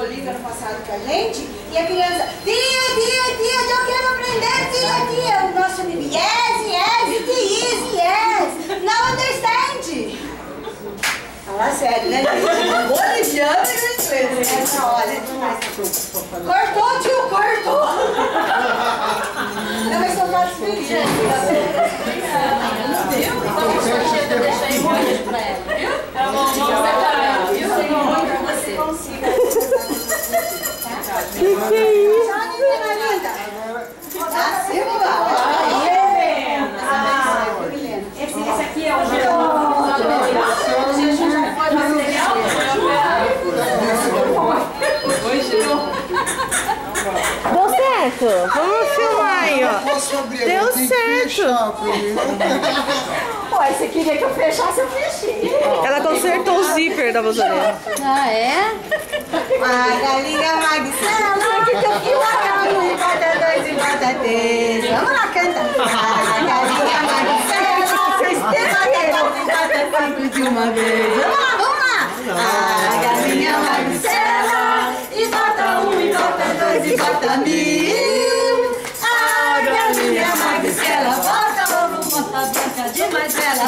Bolívia no passado com a gente, e a criança, tia, eu quero aprender, tia. O nosso amigo, yes, yes, now understand. Fala sério, né, gente? Boliviano e inglês. Essa hora é demais. Cortou, tio, cortou. Não, mas são fotos felizes. Deixa aí um beijo pra ela, viu? Ela vai separar, viu? Você consiga. Que é isso? Menina linda. A Silva. Esse aqui é o jejum já foi material? Deu certo? Vamos filmar aí, ó. Deu certo. Pô, você queria que eu fechasse, eu fechei. Ela consertou o zíper da blusa dela. Ah, é? A galinha Magistela, que teu fio arado, e bota dois e bota três. Vamos lá, canta. A galinha Magistela, vocês terceiros, e bota cinco de uma vez. Vamos lá. A galinha Magistela, e bota um, e bota dois, e bota mil. A galinha Magistela, bota ovo, bota branca demais, ela